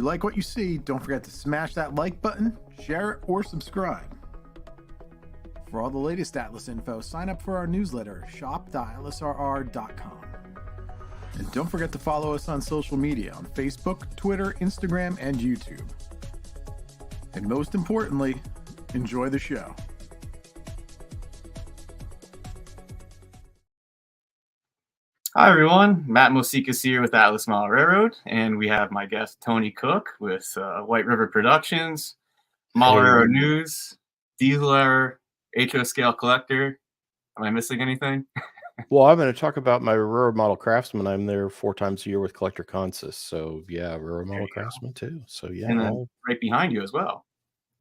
you like what you see, don't forget to smash that like button, share it, or subscribe. For all the latest Atlas info, sign up for our newsletter, shop.atlasrr.com. And don't forget to follow us on social media on Facebook, Twitter, Instagram, and YouTube. And most importantly, enjoy the show. Hi, everyone. Matt Moceikis here with Atlas Model Railroad, and we have my guest, Tony Cook, with White River Productions, Model Railroad News, Diesel Error, HO Scale Collector. Am I missing anything? Well, I'm going to talk about my Railroad Model Craftsman. I'm there 4 times a year with Collector Consist. So, yeah, Railroad Model Craftsman, too. So, yeah. And then right behind you as well.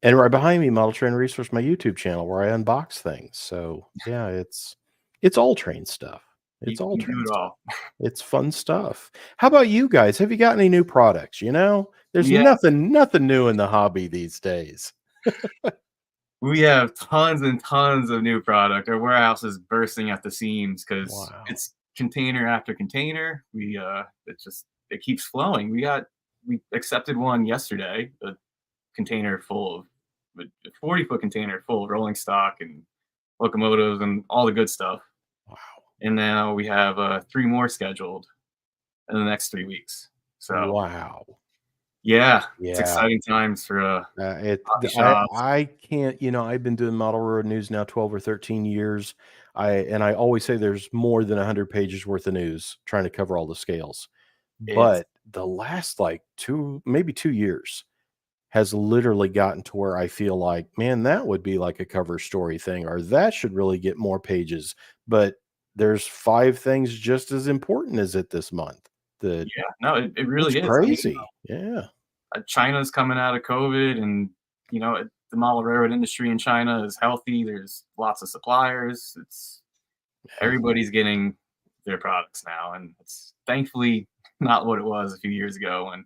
And right behind me, Model Train Resource, my YouTube channel, where I unbox things. So, yeah, it's all train stuff. It's all train stuff. It's fun stuff. How about you guys? Have you got any new products? You know, there's nothing new in the hobby these days. We have tons and tons of new product. Our warehouse is bursting at the seams because it's container after container. It keeps flowing. We accepted one yesterday, a container full of a 40-foot container full of rolling stock and locomotives and all the good stuff. Wow. And now we have 3 more scheduled in the next 3 weeks. So wow. Yeah, it's exciting times for I can't, I've been doing Model Railroad News now 12 or 13 years. I always say there's more than 100 pages worth of news trying to cover all the scales. But the last maybe 2 years has literally gotten to where I feel like, man, that would be like a cover story thing, or that should really get more pages. But there's 5 things just as important as it this month. It really is crazy. China's coming out of COVID, and the model railroad industry in China is healthy. There's lots of suppliers. Everybody's getting their products now, and it's thankfully not what it was a few years ago when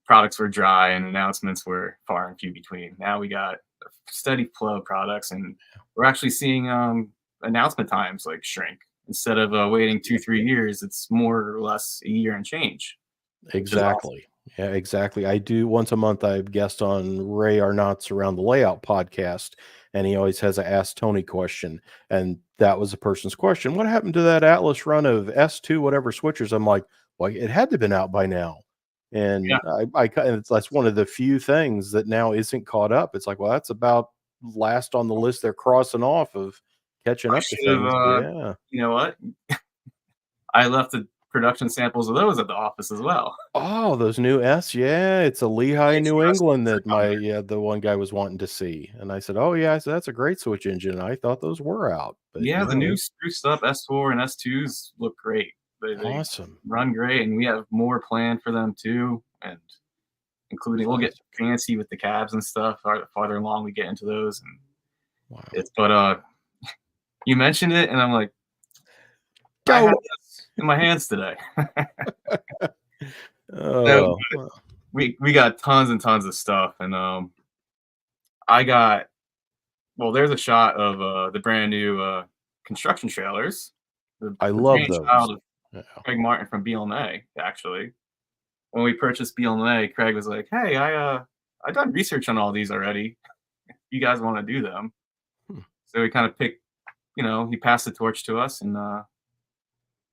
products were dry and announcements were far and few between. Now we got a steady flow of products, and we're actually seeing announcement times shrink. Instead of waiting 2-3 years, it's more or less a year and change. Exactly. Yeah, exactly. I do once a month. I guest on Ray Arnott's Around the Layout podcast, and he always has a Ask Tony question. And that was the person's question. What happened to that Atlas run of S2 whatever switchers? I'm like, well, it had to have been out by now. And that's one of the few things that now isn't caught up. It's like, well, that's about last on the list they're crossing off of catching up to things. You know what? I left the production samples of those at the office as well. Oh, those new S, it's a Lehigh, New England that the one guy was wanting to see, and I said, oh yeah, so that's a great switch engine. I thought those were out, but the new spruced up S4 and S2s look great. They awesome, run great, and we have more planned for them too, and including we'll get fancy with the cabs and stuff. Farther along we get into those, and you mentioned it, and I'm like, I have this in my hands today. So we got tons and tons of stuff, and there's a shot of the brand new construction trailers. I love those. Craig Martin from BLMA, actually. When we purchased BLMA, Craig was like, hey, I done research on all these already. You guys want to do them? So we kind of picked, he passed the torch to us, and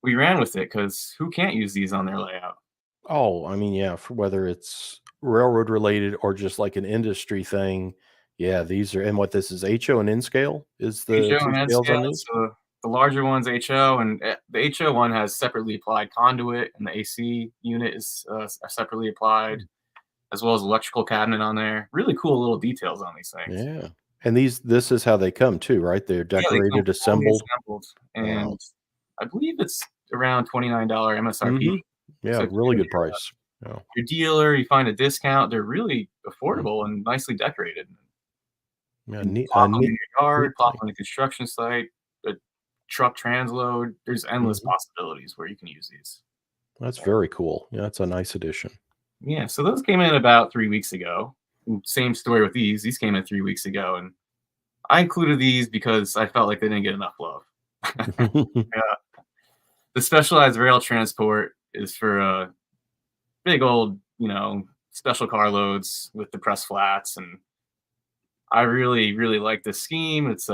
we ran with it because who can't use these on their layout? Oh, I mean, for whether it's railroad related or just like an industry thing. Yeah, these are, and what this is, HO and N scale is the HO and N scale. So the larger one's HO, and the HO one has separately applied conduit, and the AC unit is separately applied, as well as electrical cabinet on there. Really cool little details on these things. Yeah, and this is how they come too, right? They're decorated, assembled, and I believe it's around $29 MSRP. Yeah, so really good price. Your dealer, you find a discount. They're really affordable and nicely decorated. Plop them in your yard, plop on the construction site, a truck transload. There's endless possibilities where you can use these. That's very cool. Yeah, that's a nice addition. Yeah, so those came in about 3 weeks ago. Same story with these. These came in 3 weeks ago, and I included these because I felt like they didn't get enough love. The specialized rail transport is for big old, special carloads with the press flats, and I really, really like this scheme. It's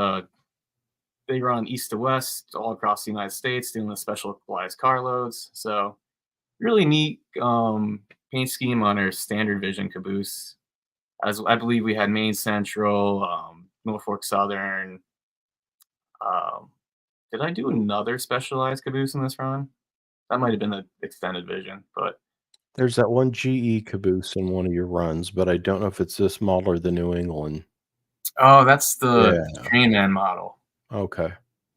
they run east to west all across the United States doing the specialized carloads. So really neat paint scheme on our standard vision caboose. As I believe we had Maine Central, Norfolk Southern. Um, did I do another specialized caboose in this run? That might have been the extended vision, but There's that one GE caboose in one of your runs, but I don't know if it's this model or the New England. oh, that's the Yeah. Train Man model. Okay.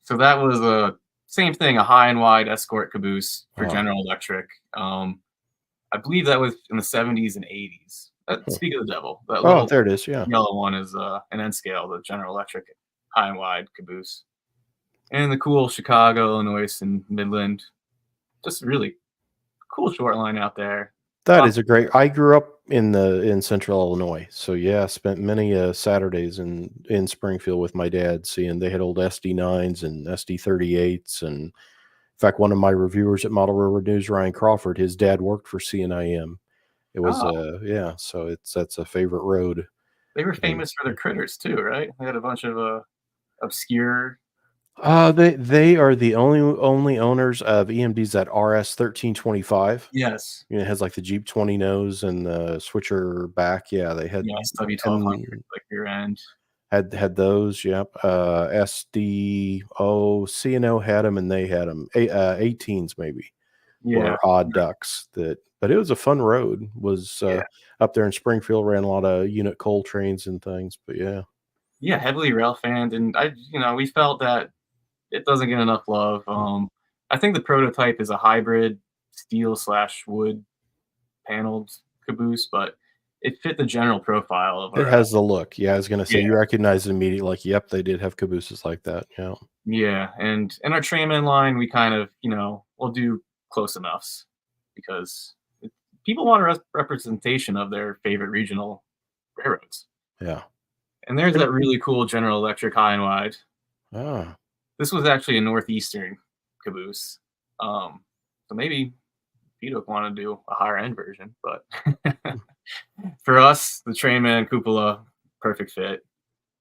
So that was a same thing, a high and wide escort caboose for Oh. General Electric. I believe that was in the 70s and 80s. Speak of the devil, that Oh, little there it is. Yeah. yellow one is an N scale, the General Electric high and wide caboose. And the cool Chicago, Illinois, and Midland. Just really cool short line out there. That is a great. I grew up in Central Illinois, so yeah, spent many Saturdays in Springfield with my dad, seeing they had old SD9s and SD38s, and in fact, one of my reviewers at Model Railroad News, Ryan Crawford, his dad worked for CNIM. It was yeah, so that's a favorite road. They were And famous for their critters too, right? They had a bunch of obscure. they are the only owners of EMDs that RS 1325. Yes. You know, it has like the Jeep 20 nose and the switcher back. Yeah, they had Yes, W1200, and like rear end. had those. Yep. SDO CNO had them, and they had them. 18s maybe Yeah. were odd ducks. But it was a fun road. Was Yeah. up there in Springfield, ran a lot of unit coal trains and things. But yeah. Yeah, heavily rail fanned, and we felt that it doesn't get enough love. I think the prototype is a hybrid steel/wood paneled caboose, but it fit the general profile of It our. has the look. Yeah, I was gonna say Yeah, you recognize it immediately. Like, yep, they did have cabooses like that. Yeah. yeah, and in our trainman line, we kind of we'll do close enoughs because people want a representation of their favorite regional railroads, Yeah. and there's that really cool General Electric high and wide. Ah. This was actually a northeastern caboose, so maybe Pedo want to do a higher end version, but for us, the Trainman cupola, perfect fit.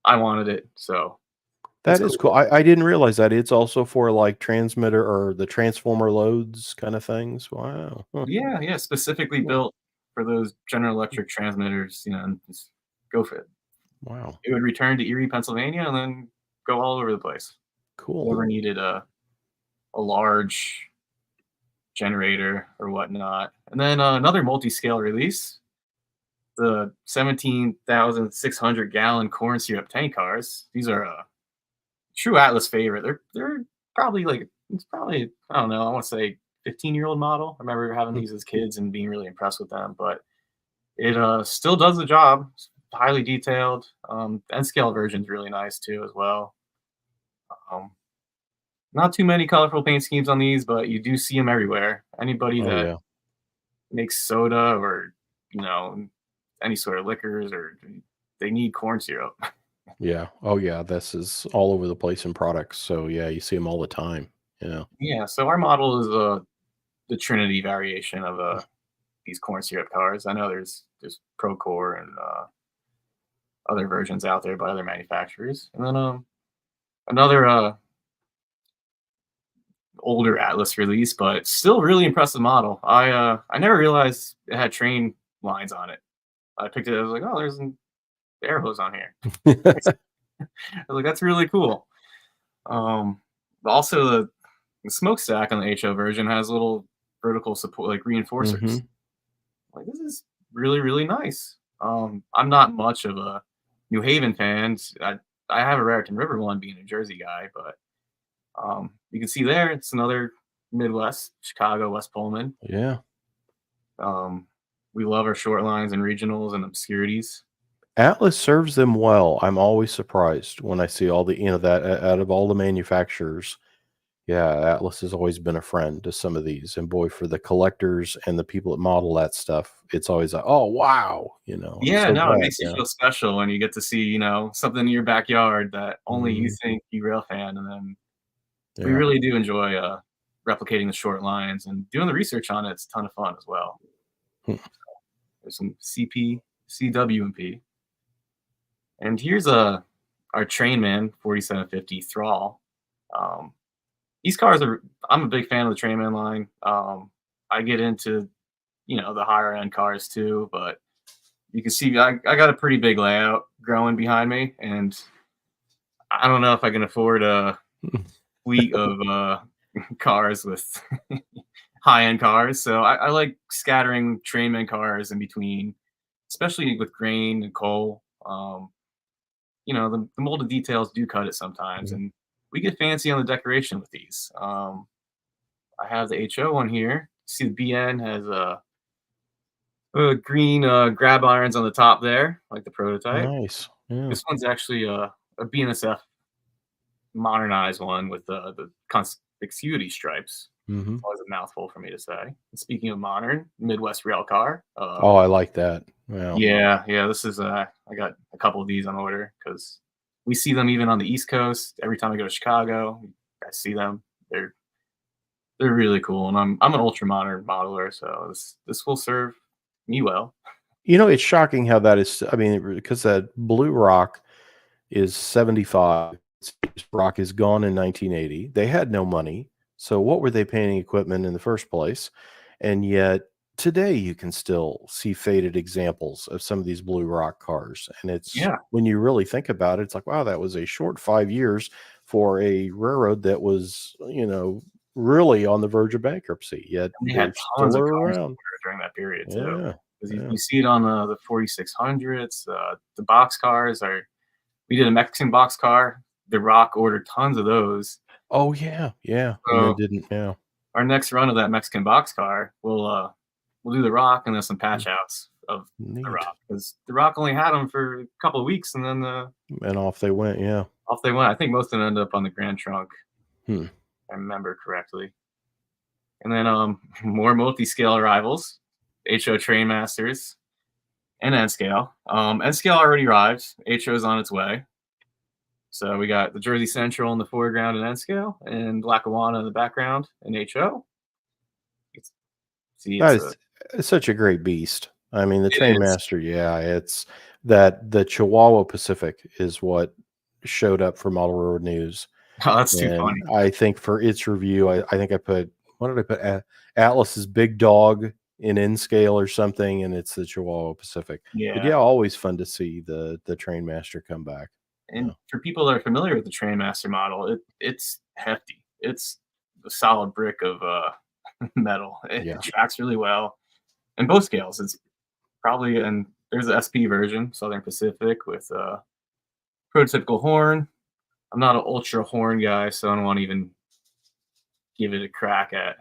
I wanted it, so That is cool. I didn't realize that. It's also for, like, transmitter or the transformer loads kinda things. Wow. Huh. Yeah, specifically Cool. built for those General Electric transmitters. And just go for it. Wow. It would return to Erie, Pennsylvania, and then go all over the place. Cool. Never needed a large generator or whatnot. And then another multi-scale release, the 17,600 gallon corn syrup tank cars. These are a true Atlas favorite. They're probably it's probably, I don't know, I want to say 15-year-old model. I remember having these as kids and being really impressed with them, but it still does the job. It's highly detailed. The N scale version is really nice too as well. Um, Not too many colorful paint schemes on these, but you do see them everywhere. Anybody Oh, that yeah. makes soda or any sort of liquors, or they need corn syrup. Yeah. Oh, yeah, this is all over the place in products, so, yeah, you see them all the time. Yeah. Yeah, so our model is the Trinity variation of these corn syrup cars. I know there's Procore and other versions out there by other manufacturers, and then another older Atlas release, but still really impressive model. I never realized it had train lines on it. I picked it. I was like, oh, there's an air hose on here. I was like, that's really cool. Also the smokestack on the HO version has little vertical support, like reinforcers. Mhm. Like, this is really, really nice. I'm not much of a New Haven fan. I have a Raritan River one, being a Jersey guy, but you can see there it's another Midwest, Chicago, West Pullman. Yeah. We love our short lines and regionals and obscurities. Atlas serves them well. I'm always surprised when I see all the that out of all the manufacturers. Yeah, Atlas has always been a friend to some of these, and boy, for the collectors and the people that model that stuff, it's always like, "Oh, wow," I'm Yeah, so no, it glad, makes you yeah. feel special when you get to see, something in your backyard that only you Mhm. think you rail fan, and then we Yeah. really do enjoy replicating the short lines and doing the research on it. It's a ton of fun as well. Hmm. There's some CP, CWMP. And here's our Trainman 4750 Thrall. These cars are, I'm a big fan of the Trainman line. I get into, the higher end cars too, but you can see I got a pretty big layout growing behind me, and I don't know if I can afford a fleet of cars with high end cars. So I like scattering Trainman cars in between, especially with grain and coal. The molded details do cut it sometimes, and we get fancy on the decoration with these. I have the HO one here. See the BN has green grab irons on the top there, like the prototype. Nice. Yeah. This one's actually a BNSF modernized one with the conspicuity stripes. It's always a mouthful for me to say. And speaking of modern, Midwest rail car. Oh, I like that. Wow. Yeah. This is I got a couple of these on order because we see them even on the East Coast. Every time I go to Chicago, I see them. They're really cool, and I'm an ultra modern modeler, so this will serve me well. It's shocking how that is. I mean, because that Blue Rock is 75. Rock is gone in 1980. They had no money. So what were they painting equipment in the first place? And yet today you can still see faded examples of some of these Blue Rock cars. And it's, when you really think about it, it's like, wow, that was a short 5 years for a railroad that was, really on the verge of bankruptcy. Yet they had tons of cars around during that period too. Yeah. Because you see it on the 4600s. The box cars we did a Mexican box car. The Rock ordered tons of those. Oh yeah. So and didn't. Yeah. Our next run of that Mexican box car, we'll do the Rock and then some patch outs of the Rock, because the Rock only had them for a couple of weeks, and then and off they went. Yeah. Off they went. I think most of them ended up on the Grand Trunk. If I remember correctly. And then more multi-scale arrivals, HO Trainmasters, and N-Scale. N-Scale already arrived. HO's on its way. So we got the Jersey Central in the foreground in N-Scale, and Lackawanna in the background in HO. It's such a great beast. I mean, the Trainmaster, it's that the Chihuahua Pacific is what showed up for Model Railroad News. Oh, that's too funny. I think for its review, I think I put, what did I put? Atlas's Big Dog in N-Scale or something, and it's the Chihuahua Pacific. But always fun to see the Trainmaster come back. And for people that are familiar with the Trainmaster model, it's hefty. It's a solid brick of metal. It tracks really well. In both scales, it's probably, and there's an SP version, Southern Pacific, with a prototypical horn. I'm not an ultra horn guy, so I don't want to even give it a crack at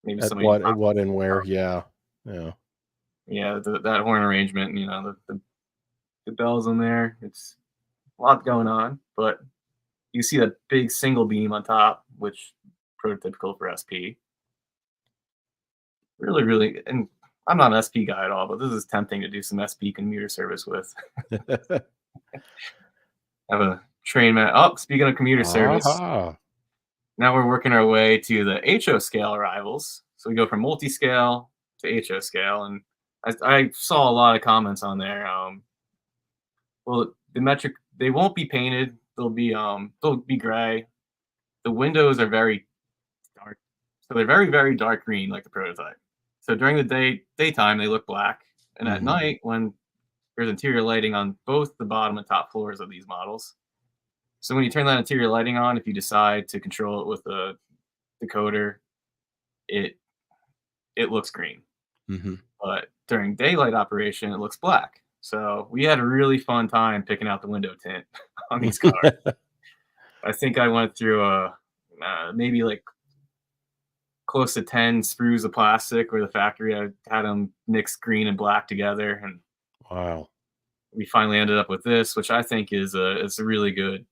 maybe at somebody. What and where? Yeah. That horn arrangement, the bells in there. It's a lot going on, but you see that big single beam on top, which prototypical for SP. Really, really, and I'm not an SP guy at all, but this is tempting to do some SP commuter service with. I have a Trainman. Oh, speaking of commuter service, now we're working our way to the HO scale arrivals. So we go from multi-scale to HO scale, and I saw a lot of comments on there. Well, the metric, they won't be painted. They'll be gray. The windows are very dark, so they're very, very dark green, like the prototype. So during the daytime, they look black, and at night, when there's interior lighting on both the bottom and top floors of these models. So when you turn that interior lighting on, if you decide to control it with a decoder, it looks green. But during daylight operation, it looks black. So we had a really fun time picking out the window tint on these cars. I think I went through maybe like close to 10 sprues of plastic where the factory I had them mixed green and black together, and wow, we finally ended up with this, which I think is it's really good.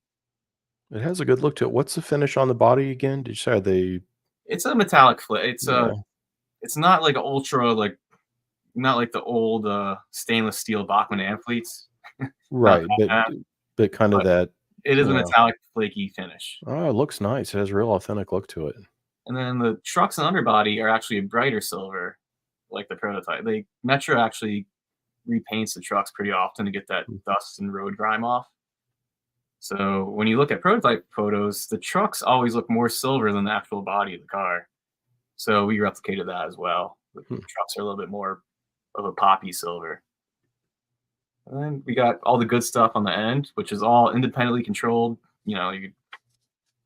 It has a good look to it. What's the finish on the body again? Did you say it's a metallic flake. It's not like ultra, like not like the old stainless steel Bachmann amphitheats. Right, but kind of that. It is a metallic flaky finish. Oh, it looks nice. It has a real authentic look to it. And then the trucks and underbody are actually a brighter silver, like the prototype. Metro actually repaints the trucks pretty often to get that dust and road grime off. So when you look at prototype photos, the trucks always look more silver than the actual body of the car. So we replicated that as well. The trucks are a little bit more of a poppy silver. And then we got all the good stuff on the end, which is all independently controlled. You know,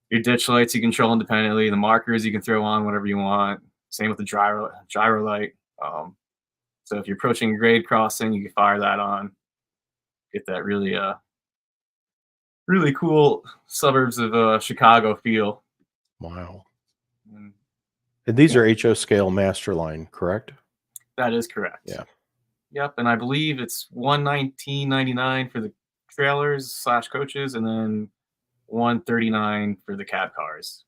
your ditch lights you control independently. The markers you can throw on whatever you want. Same with the gyro light. So if you're approaching a grade crossing, you can fire that on. Get that really cool suburbs of Chicago feel. Wow. And these are HO scale Masterline, correct? That is correct. Yeah. Yep, and I believe it's $119.99 for the trailers / coaches, and then $139 for the cab cars.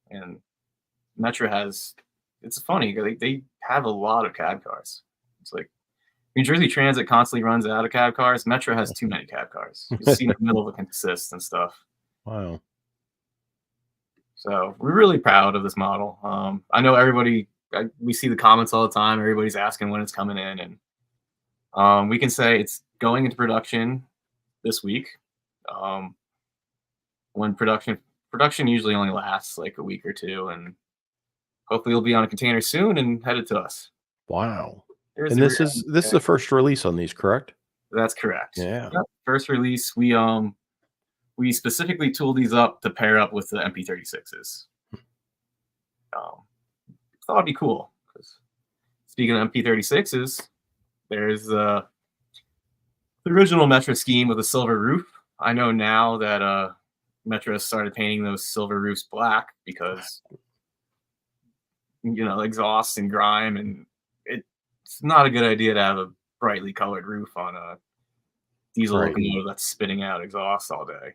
And Metro has, it's funny, they have a lot of cab cars. It's like New Jersey Transit constantly runs out of cab cars. Metro has too many cab cars. You see in the middle of a consist and stuff. Wow. So we're really proud of this model. I know everybody, we see the comments all the time. Everybody's asking when it's coming in. And we can say it's going into production this week. When production usually only lasts like a week or two. And hopefully it'll be on a container soon and headed to us. Wow. And this is the first release on these, correct? That's correct. Yeah. Yep. First release, we specifically tooled these up to pair up with the MP36s. Thought it'd be cool. Speaking of MP36s, there's the original Metro scheme with a silver roof. I know now that Metro started painting those silver roofs black because exhaust and grime, and it's not a good idea to have a brightly colored roof on a diesel locomotive that's spitting out exhaust all day.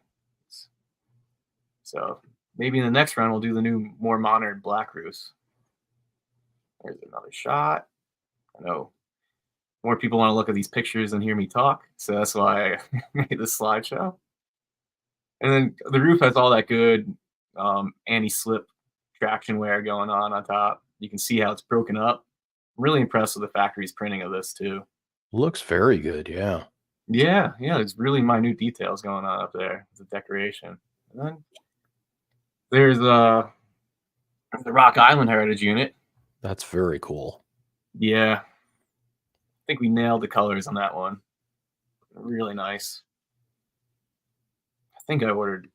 So maybe in the next run, we'll do the new, more modern black roofs. There's another shot. I know more people want to look at these pictures than hear me talk, so that's why I made this slideshow. And then the roof has all that good anti-slip traction wear going on top. You can see how it's broken up. I'm really impressed with the factory's printing of this too. Looks very good, yeah. Yeah, there's really minute details going on up there. The decoration. And then there's the Rock Island Heritage Unit. That's very cool. Yeah. I think we nailed the colors on that one. Really nice. I think I ordered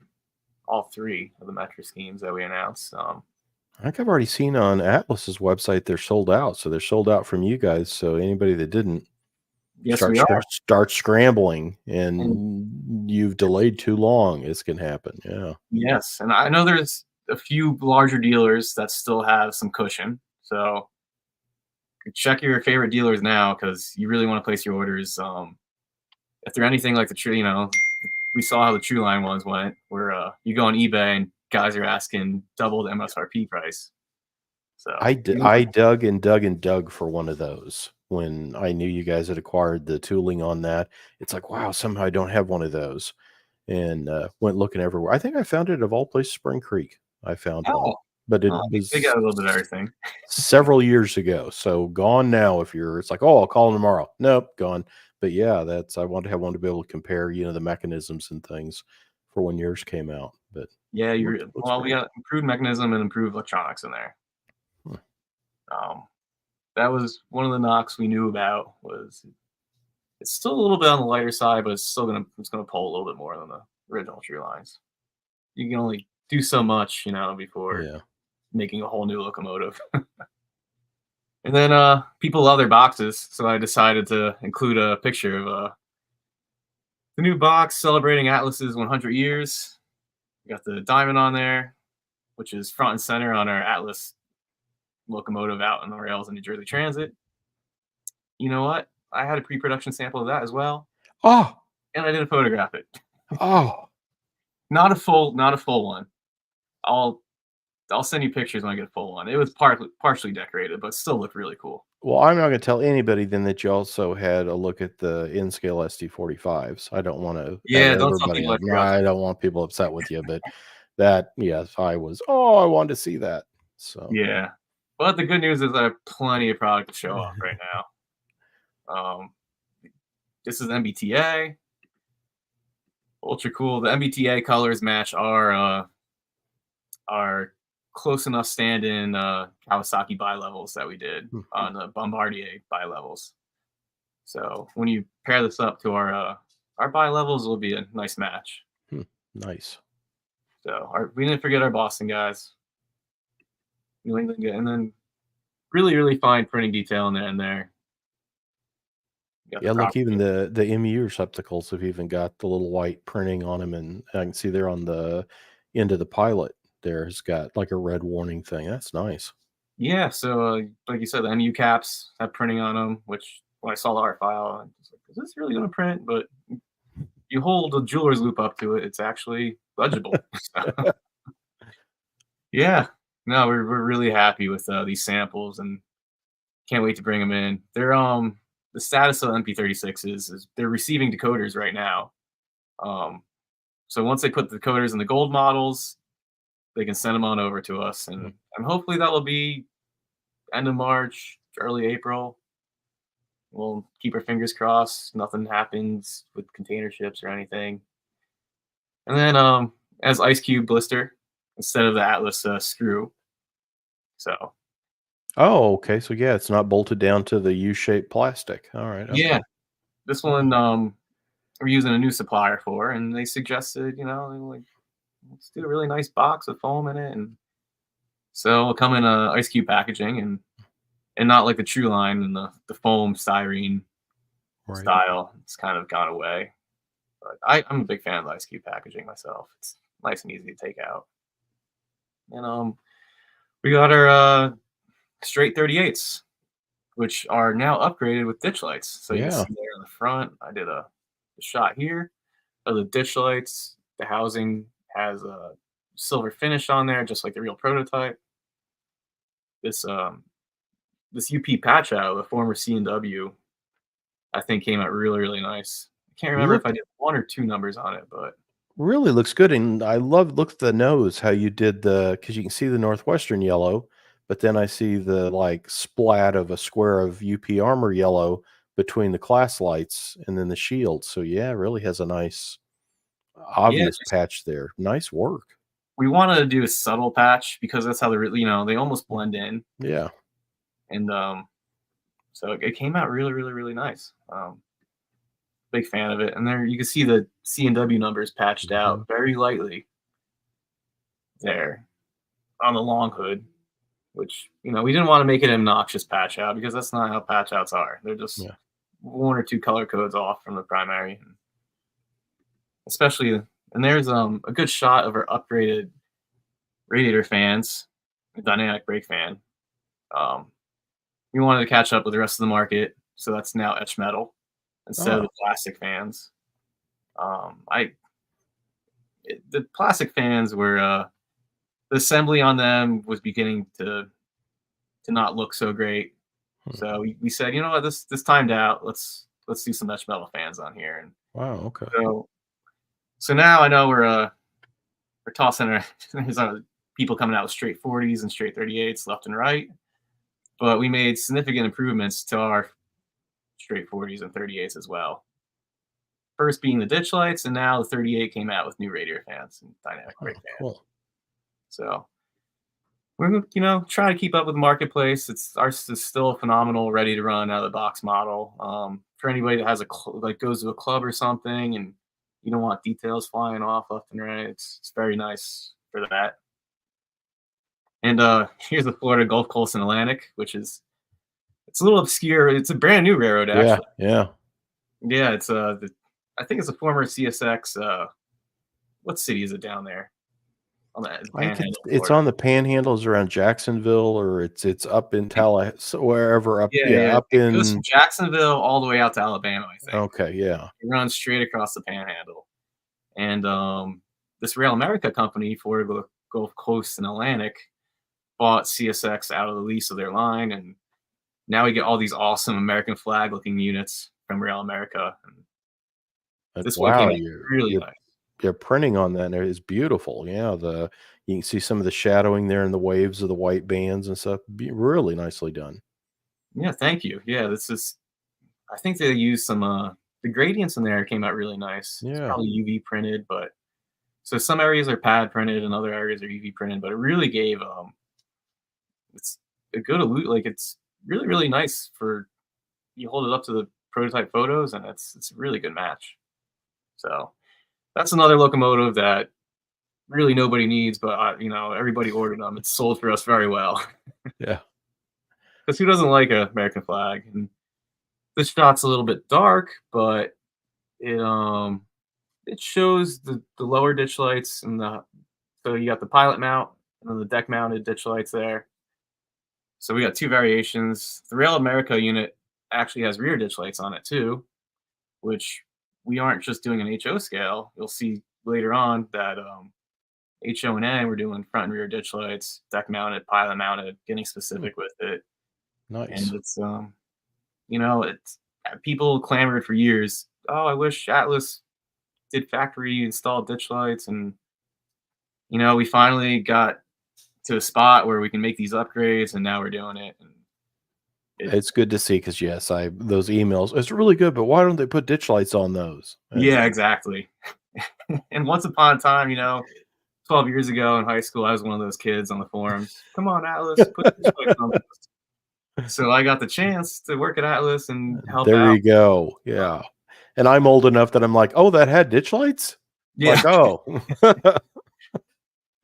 all 3 of the Metro schemes that we announced. I think I've already seen on Atlas's website they're sold out. So they're sold out from you guys. So anybody that didn't, start scrambling, and you've delayed too long. This can happen. Yeah. Yes, and I know there's a few larger dealers that still have some cushion. So check your favorite dealers now, because you really want to place your orders. If they're anything like the True, we saw how the True Line ones went, where you go on eBay and guys are asking double the MSRP price. So I dug and dug for one of those when I knew you guys had acquired the tooling on that. It's like, wow, somehow I don't have one of those, and went looking everywhere. I think I found it of all places, Spring Creek. I found one, but it was, they got a little bit of everything. several years ago, so gone now. It's like, oh, I'll call them tomorrow. Nope, gone. But yeah, I want to have one to be able to compare, the mechanisms and things for when yours came out. But yeah, we got improved mechanism and improved electronics in there. That was one of the knocks we knew about. Was it's still a little bit on the lighter side, but it's gonna pull a little bit more than the original True Lines. You can only do so much, before making a whole new locomotive. And then people love their boxes, so I decided to include a picture of the new box celebrating Atlas's 100 years. We got the diamond on there, which is front and center on our Atlas locomotive out on the rails in New Jersey Transit. You know what? I had a pre-production sample of that as well. Oh, and I didn't photograph it. Oh, not a full one. I'll send you pictures when I get a full one. It was partially decorated, but still looked really cool. Well, I'm not going to tell anybody then that you also had a look at the in-scale SD45s. I don't want to. Yeah, don't tell people. I don't want people upset with you, but that, yes, I wanted to see that. So yeah, but the good news is I have plenty of product to show off right now. this is MBTA. Ultra cool. The MBTA colors match our close enough stand-in Kawasaki bi-levels that we did on the Bombardier bi-levels. So when you pair this up to our bi-levels, it'll be a nice match. Nice. So we didn't forget our Boston guys. New England, and then really, really fine printing detail in there. Yeah, look, even the MU receptacles have even got the little white printing on them, and I can see there on the end of the pilot there has got like a red warning thing. That's nice. Yeah, so like you said, the MU caps have printing on them, which when I saw the art file, I was like, is this really going to print? But you hold the jeweler's loop up to it, it's actually legible. Yeah, no, we're really happy with these samples and can't wait to bring them in. They're the status of MP36 is they're receiving decoders right now. So once they put the decoders in the gold models, they can send them on over to us, and hopefully that will be end of March, early April. We'll keep our fingers crossed. Nothing happens with container ships or anything. And then as Ice Cube blister instead of the Atlas screw. So. Oh, okay. So yeah, it's not bolted down to the U-shaped plastic. All right. Okay. Yeah, this one we're using a new supplier for, and they suggested, like, let's do a really nice box with foam in it, and so it'll come in a Ice Cube packaging and not like the True Line and the foam styrene style. It's kind of gone away, but I'm a big fan of the Ice Cube packaging myself. It's nice and easy to take out. And we got our straight 38s, which are now upgraded with ditch lights. So you can see there in the front, I did a shot here of the ditch lights. The housing has a silver finish on there, just like the real prototype. This UP patch out, the former C&W, I think came out really, really nice. I can't remember if I did 1 or 2 numbers on it, but really looks good. And I look at the nose, how you did because you can see the Northwestern yellow, but then I see the like splat of a square of UP armor yellow between the class lights and then the shield. So yeah, it really has a nice obvious patch there. Nice work. We wanted to do a subtle patch because that's how they almost blend in. Yeah. And so it came out really, really, really nice. Big fan of it. And there you can see the C&W numbers patched out very lightly there on the long hood, which, we didn't want to make it an obnoxious patch out because that's not how patch outs are. They're just 1 or 2 color codes off from the primary. Especially, and there's a good shot of our upgraded radiator fans, a dynamic brake fan. We wanted to catch up with the rest of the market, so that's now etched metal instead of the plastic fans. The plastic fans were the assembly on them was beginning to not look so great. So we said, you know what, this timed out. Let's do some etched metal fans on here. And wow, okay. So now I know we're tossing there's people coming out with straight 40s and straight 38s left and right. But we made significant improvements to our straight 40s and 38s as well. First being the ditch lights, and now the 38 came out with new radiator fans and dynamic brake fans. Cool. So we're trying to keep up with the marketplace. Ours is still phenomenal, ready to run out of the box model. For anybody that has goes to a club or something, and you don't want details flying off left and right, it's very nice for that. And here's the Florida Gulf Coast and Atlantic, which it's a little obscure. It's a brand new railroad, actually. Yeah. It's I think it's a former CSX. What city is it down there? On the Panhandle. It's on the Panhandles around Jacksonville, or it's up in Tallahassee, wherever up. Yeah, up it goes from Jacksonville all the way out to Alabama, I think. Okay, yeah. It runs straight across the Panhandle, and this Rail America company, Florida Gulf Coast and Atlantic, bought CSX out of the lease of their line, and now we get all these awesome American flag looking units from Rail America. And this one came out really nice. Yeah, printing on that is beautiful. Yeah, you can see some of the shadowing there in the waves of the white bands and stuff. Really nicely done. Yeah, thank you. Yeah, I think they used some the gradients in there came out really nice. It's Yeah. probably UV printed, but so some areas are pad printed and other areas are UV printed, but it really gave it's a good like it's really, really nice for you hold it up to the prototype photos and it's a really good match. So that's another locomotive that really nobody needs, but you know, everybody ordered them. It's sold for us very well. Yeah. Because who doesn't like an American flag? And this shot's a little bit dark, but it shows the lower ditch lights and so you got the pilot mount and then the deck mounted ditch lights there. So we got two variations. The Rail America unit actually has rear ditch lights on it too, which we aren't just doing an HO scale. You'll see later on that HO and N, we're doing front and rear ditch lights, deck mounted, pilot mounted, getting specific with it. Nice. And it's you know, it's people clamored for years. Oh, I wish Atlas did factory installed ditch lights, and you know, we finally got to a spot where we can make these upgrades, and now we're doing it. And it's good to see because yes, those emails. It's really good, but why don't they put ditch lights on those? Yeah, exactly. And once upon a time, you know, 12 years ago in high school, I was one of those kids on the forums. Come on, Atlas, put ditch lights on this. So I got the chance to work at Atlas and help there out. you go. Yeah. And I'm old enough that I'm like, oh, that had ditch lights? Yeah. Like, oh.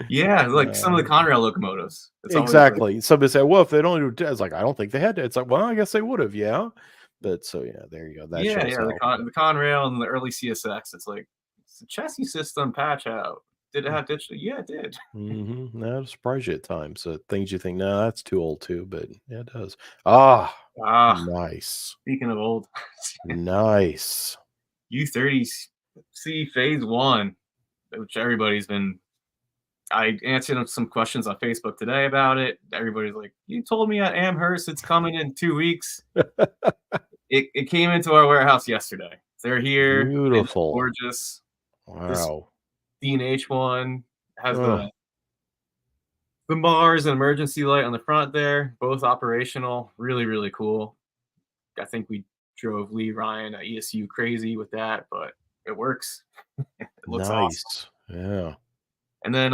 Yeah, like some of the Conrail locomotives. It's exactly. Like, somebody said, well, if they don't do it's like, I don't think they had to. It's like, well, I guess they would have, yeah. But so yeah, there you go. That yeah, shows the Conrail and the early CSX. It's like it's a chassis system patch out. Did it have ditch? Yeah, it did. Mm-hmm. That'll surprise you at times. Things you think, no, that's too old too, but yeah, it does. Nice. Speaking of old, nice. U30C phase 1, which everybody's been. I answered some questions on Facebook today about it. Everybody's like, "You told me at Amherst it's coming in 2 weeks." It came into our warehouse yesterday. They're here. Beautiful. Gorgeous. Wow. This D&H one has the Mars and emergency light on the front there, both operational. Really, really cool. I think we drove Lee Ryan at ESU crazy with that, but it works. It looks nice. Awesome. Yeah. And then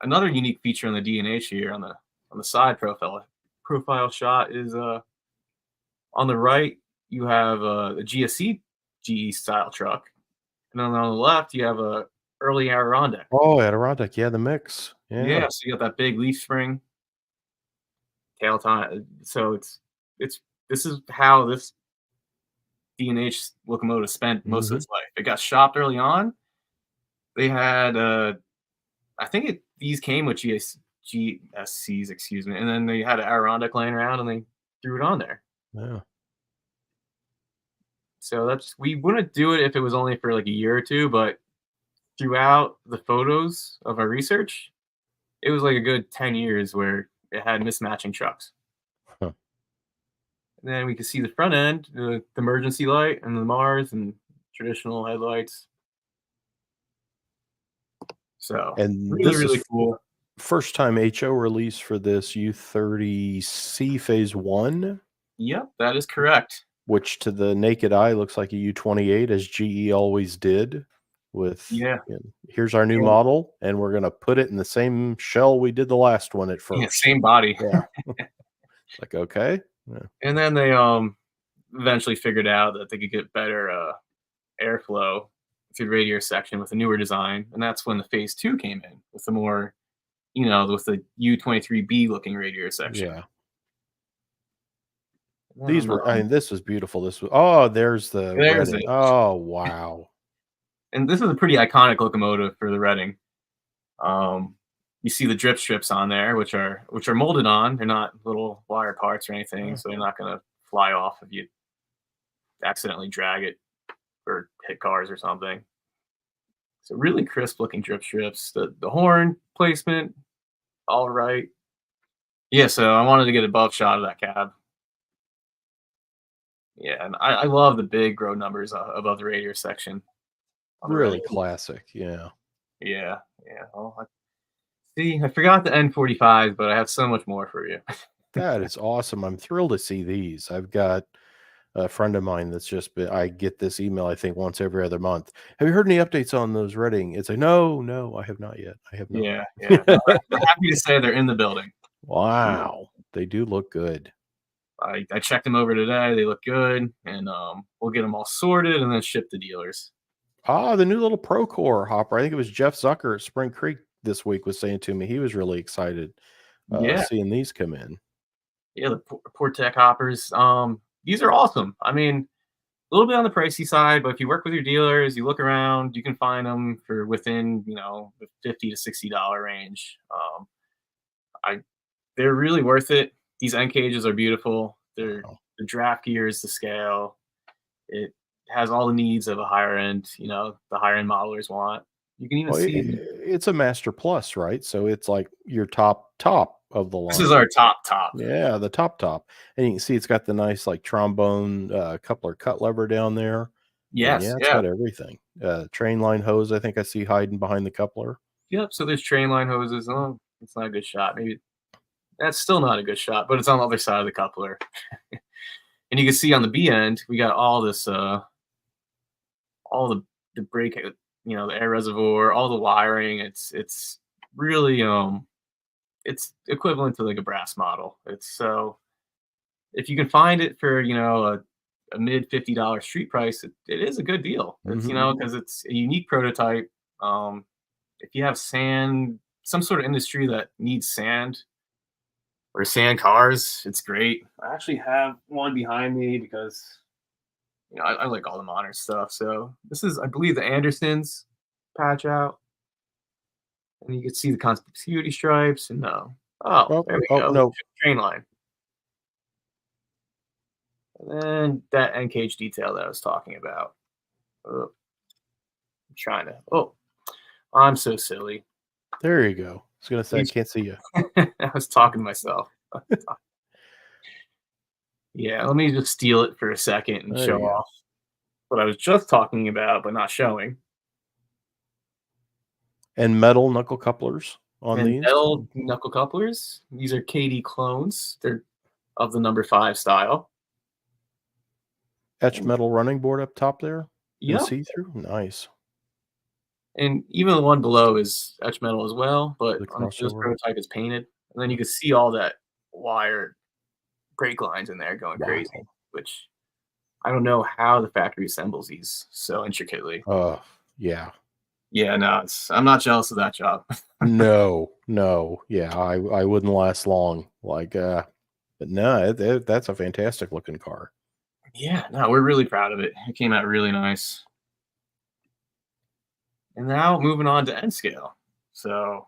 another unique feature on the D&H here on the side profile shot is on the right you have a GSC GE style truck, and then on the left you have a early Adirondack. Oh, Adirondack, yeah, the mix. Yeah, so you got that big leaf spring tail time. So this is how this D&H locomotive spent most of its life. It got shopped early on. They had I think these came with GSCs, excuse me, and then they had an Adirondack laying around and they threw it on there. Yeah. So we wouldn't do it if it was only for like a year or two, but throughout the photos of our research, it was like a good 10 years where it had mismatching trucks. Huh. And then we could see the front end, the emergency light and the Mars and traditional headlights. So, and really, this really is cool. First time HO release for this U30C phase 1. Yep, that is correct. Which to the naked eye looks like a U28, as GE always did. With here's our new model, and we're gonna put it in the same shell we did the last one at first. Yeah, same body. Yeah. It's like, okay. Yeah. And then they eventually figured out that they could get better airflow through the radiator section with a newer design, and that's when the phase 2 came in with the more, with the U23B looking radiator section. Yeah. These were, this was beautiful. This was, there's it. Oh, wow. And this is a pretty iconic locomotive for the Reading. You see the drip strips on there, which are molded on. They're not little wire parts or anything, so they're not going to fly off if you accidentally drag it or hit cars or something. So really crisp looking drip strips. The horn placement, all right. Yeah, so I wanted to get a above shot of that cab. Yeah, and I love the big road numbers above the radiator section. Really classic, yeah. Yeah. Well, I forgot the N45s, but I have so much more for you. That is awesome. I'm thrilled to see these. I've got a friend of mine that's just been, I get this email, I think once every other month. Have you heard any updates on those Reading? It's like, no, I have not yet. I have not. Yeah. No, I'm happy to say they're in the building. Wow. They do look good. I checked them over today. They look good, and we'll get them all sorted and then ship to dealers. The new little Procore hopper. I think it was Jeff Zucker at Spring Creek this week was saying to me he was really excited seeing these come in. Yeah, the Portec hoppers. These are awesome. I mean, a little bit on the pricey side, but if you work with your dealers, you look around, you can find them for within, the $50 to $60 range. They're really worth it. These end cages are beautiful. The draft gear is to scale. It has all the needs of a higher end, the higher end modelers want. You can even see it's a Master Plus, right? So it's like your top of the line. This is our top. Yeah, the top. And you can see it's got the nice like trombone coupler cut lever down there. Yes, and it's got everything. Train line hose, I think I see hiding behind the coupler. Yep, so there's train line hoses. Oh, it's not a good shot. Maybe that's still not a good shot, but it's on the other side of the coupler. And you can see on the B end, we got all this, all the brake, the air reservoir, all the wiring. It's really, it's equivalent to like a brass model. It's so, if you can find it for, a mid $50 street price, it is a good deal. It's, because it's a unique prototype. If you have sand, some sort of industry that needs sand, or sand cars, it's great. I actually have one behind me because I like all the modern stuff. So this is, I believe, the Andersons patch out, and you can see the conspicuity stripes. And there we go. No. Train line, and then that end cage detail that I was talking about. I'm trying to. Oh, I'm so silly. There you go. I was gonna say I can't see you. I was talking to myself. Yeah, let me just steal it for a second and show off what I was just talking about, but not showing. And metal knuckle couplers on these. Metal knuckle couplers. These are KD clones. They're of the number 5 style. Etched metal running board up top there. Yeah. See through. Nice. And even the one below is etched metal as well, but on this prototype it's painted. And then you can see all that wire brake lines in there going crazy, which I don't know how the factory assembles these so intricately. Yeah. Yeah, no, I'm not jealous of that job. No. Yeah, I wouldn't last long. Like, but no, that's a fantastic looking car. Yeah, no, we're really proud of it. It came out really nice. And now moving on to N scale. So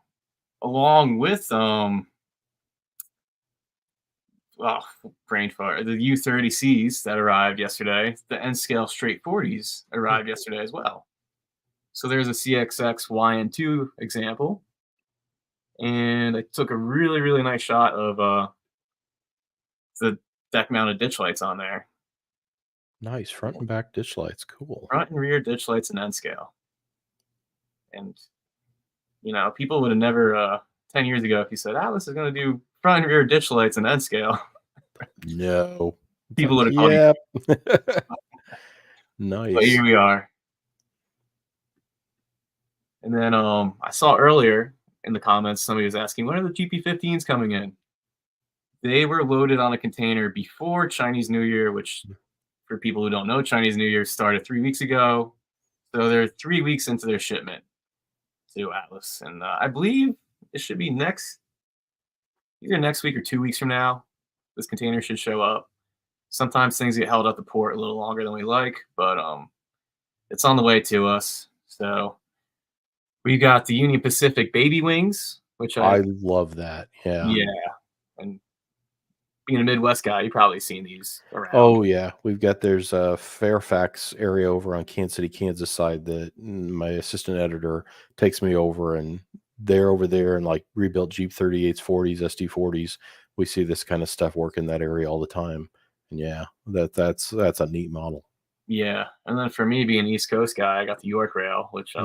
along with brain fart, the U30Cs that arrived yesterday, the N scale straight 40s arrived yesterday as well. So there's a CXX YN2 example, and I took a really, really nice shot of the deck mounted ditch lights on there. Nice front and back ditch lights, cool. Front and rear ditch lights in N scale. And people would have never 10 years ago, if you said Atlas is going to do front and rear ditch lights in N scale, no, people would have called you. Nice. But here we are. And then I saw earlier in the comments somebody was asking, when are the GP15s coming in? They were loaded on a container before Chinese New Year, which for people who don't know, Chinese New Year started 3 weeks ago. So they're 3 weeks into their shipment to Atlas. And I believe it should be either next week or 2 weeks from now. This container should show up. Sometimes things get held at the port a little longer than we like, but it's on the way to us. So we got the Union Pacific baby wings, which I love that. Yeah. And being a Midwest guy, you've probably seen these around. Oh yeah, there's a Fairfax area over on Kansas City, Kansas side that my assistant editor takes me over, and they're over there and like rebuilt Jeep 38s, 40s, SD40s. We see this kind of stuff work in that area all the time, and yeah, that's a neat model. Yeah, and then for me being an East Coast guy, I got the York Rail, which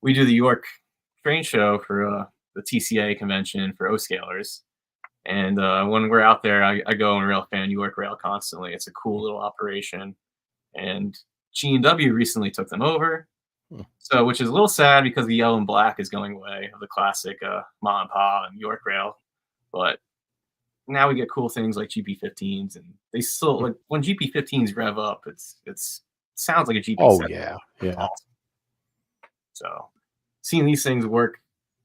we do the York train show for the TCA convention for O-scalers. And when we're out there, I go and rail fan York Rail constantly. It's a cool little operation. And G&W recently took them over. So, which is a little sad because the yellow and black is going away of the classic Ma and Pa and York Rail. But now we get cool things like GP15s, and they still like when GP15s rev up, it sounds like a GP7. Oh yeah, yeah. Awesome. So, seeing these things work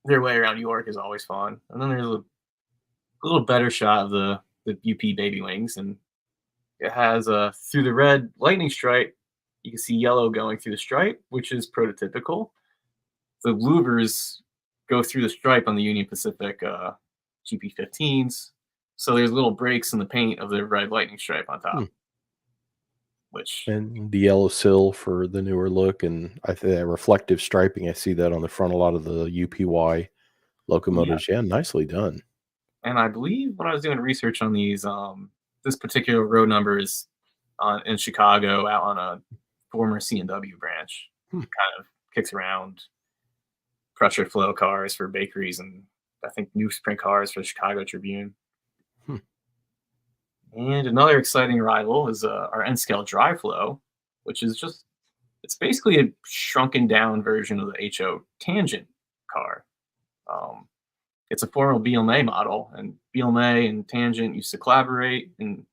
their way around York is always fun. And then there's a little better shot of the UP baby wings, and it has through the red lightning stripe. You can see yellow going through the stripe, which is prototypical. The louvers go through the stripe on the Union Pacific GP15s. So there's little breaks in the paint of the red lightning stripe on top. And the yellow sill for the newer look, and I think that reflective striping, I see that on the front a lot of the UPY locomotives. Yeah, nicely done. And I believe when I was doing research on these, this particular road number is in Chicago out on a former C&W branch. Kind of kicks around pressure flow cars for bakeries and I think newsprint cars for the Chicago Tribune. And another exciting rival is our N-scale dry flow, which is it's basically a shrunken down version of the HO tangent car. It's a former BLMA model, and BLMA and Tangent used to collaborate, and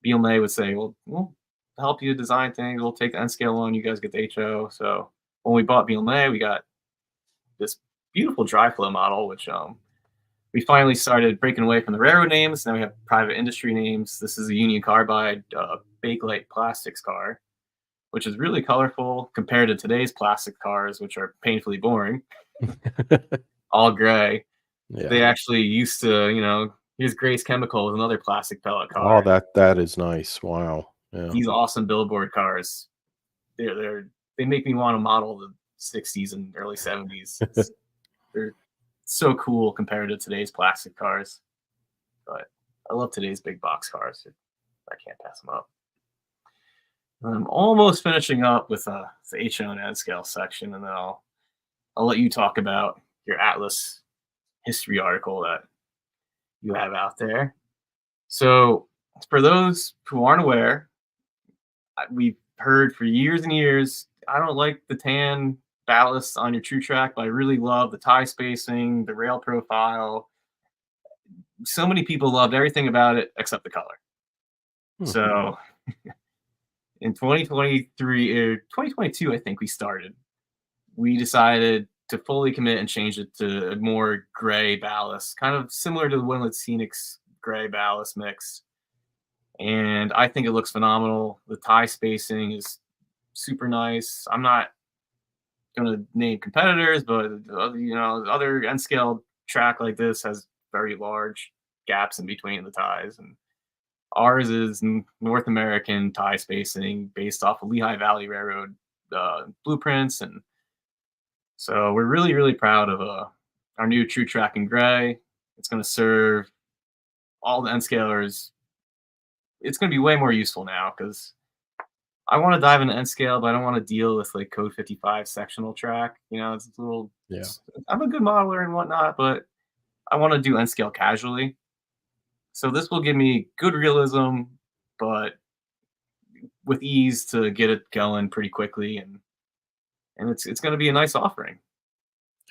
BLMA would say, well, we'll help you design things. We'll take the N-scale one. You guys get the HO. So when we bought BLMA, we got this beautiful dry flow model, which we finally started breaking away from the railroad names. Now we have private industry names. This is a Union Carbide Bakelite plastics car, which is really colorful compared to today's plastic cars, which are painfully boring. All gray. Yeah. They actually used to, here's Grace Chemical with another plastic pellet car. Oh, that is nice. Wow. Yeah. These awesome billboard cars. They make me want to model the 60s and early 70s. They're so cool compared to today's plastic cars. But I love today's big box cars. I can't pass them up. I'm almost finishing up with the HO and N-scale section, and then I'll let you talk about your Atlas history article that you have out there. So for those who aren't aware, we've heard for years and years, I don't like the tan ballast on your true track, but I really love the tie spacing, the rail profile. So many people loved everything about it except the color. So in 2023 or 2022, I think we decided to fully commit and change it to a more gray ballast, kind of similar to the Winlet Scenics gray ballast mix. And I think it looks phenomenal. The tie spacing is super nice. I'm not going to name competitors, but other N-scale track like this has very large gaps in between the ties, and ours is North American tie spacing based off of Lehigh Valley Railroad blueprints. And so we're really, really proud of our new True Track in gray. It's going to serve all the N-scalers. It's going to be way more useful now because I want to dive into N-scale, but I don't want to deal with like Code 55 sectional track. It's a little. Yeah. I'm a good modeler and whatnot, but I want to do N-scale casually. So this will give me good realism, but with ease to get it going pretty quickly, and it's going to be a nice offering.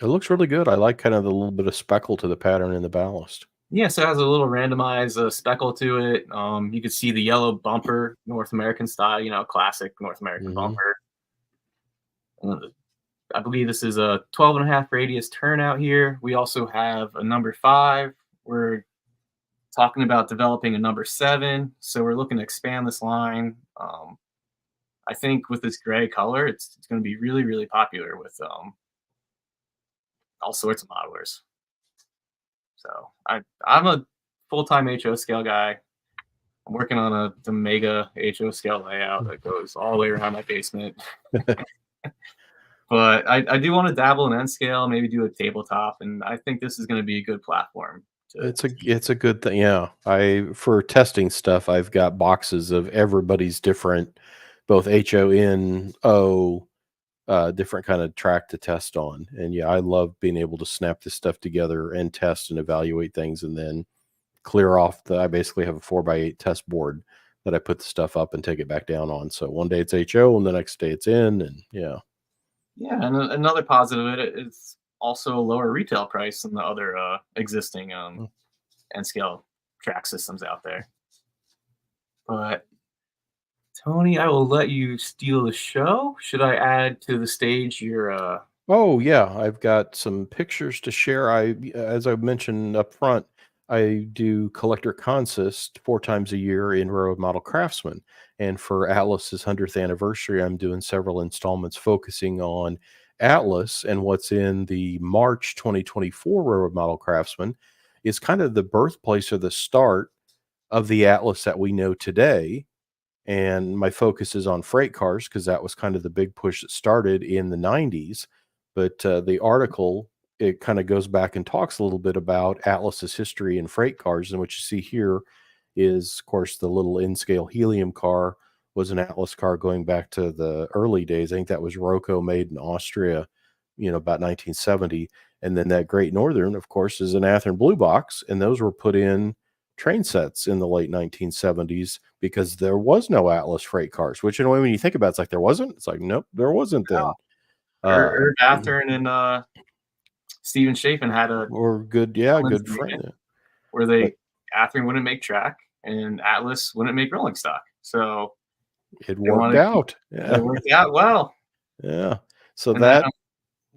It looks really good. I like kind of the little bit of speckle to the pattern in the ballast. Yeah, so it has a little randomized speckle to it. You can see the yellow bumper, North American style, classic North American bumper. I believe this is a 12.5 radius turnout here. We also have a number 5. We're talking about developing a number 7, so we're looking to expand this line. I think with this gray color, it's going to be really, really popular with all sorts of modelers. So I'm a full-time HO scale guy. I'm working on the mega HO scale layout that goes all the way around my basement. But I do want to dabble in N scale, maybe do a tabletop, and I think this is going to be a good platform. It's a good thing. Yeah, for testing stuff, I've got boxes of everybody's different, both HO, N, O, different kind of track to test on. And yeah, I love being able to snap this stuff together and test and evaluate things, and then clear off I basically have a 4x8 test board that I put the stuff up and take it back down on. So one day it's HO and the next day it's in, and yeah. Yeah, and another positive of it is also a lower retail price than the other existing N scale track systems out there. But Tony, I will let you steal the show. Should I add to the stage your Oh yeah, I've got some pictures to share. As I mentioned up front, I do collector consist 4 times a year in Railroad Model Craftsman, and for Atlas's 100th anniversary, I'm doing several installments focusing on Atlas. And what's in the March 2024 Railroad Model Craftsman is kind of the birthplace or the start of the Atlas that we know today. And my focus is on freight cars because that was kind of the big push that started in the 90s. But the article, it kind of goes back and talks a little bit about Atlas's history in freight cars. And what you see here is, of course, the little N-scale helium car was an Atlas car going back to the early days. I think that was Roco, made in Austria, about 1970. And then that Great Northern, of course, is an Athearn Blue Box. And those were put in train sets in the late 1970s because there was no Atlas freight cars, which in a way, when you think about it, it's like there wasn't. It's like, nope, there wasn't then. Herb Athearn and Steven Chafin had a good friend. Where Athearn wouldn't make track and Atlas wouldn't make rolling stock. So it worked out. It worked out well. Yeah. So that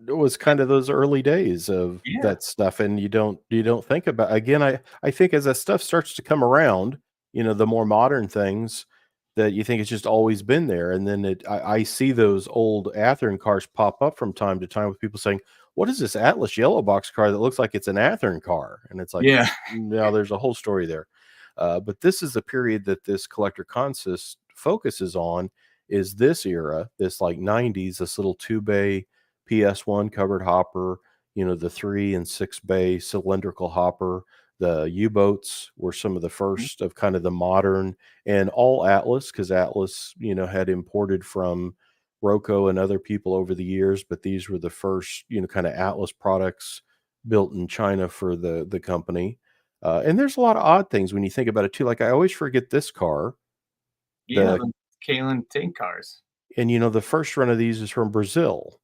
it was kind of those early days of that stuff. And you don't think about, again, I think as that stuff starts to come around, the more modern things that you think it's just always been there. And then I see those old Athearn cars pop up from time to time with people saying, what is this Atlas yellow box car that looks like it's an Athearn car? And it's like, no, there's a whole story there. But this is the period that this collector consist focuses on, is this era, this like 90s, this little 2-bay PS1 covered hopper, the 3 and 6 bay cylindrical hopper. The U-boats were some of the first of kind of the modern, and all Atlas, because Atlas, had imported from Roco and other people over the years, but these were the first, kind of Atlas products built in China for the company. And there's a lot of odd things when you think about it too. Like I always forget this car. Yeah, the Kalen tank cars. And the first run of these is from Brazil.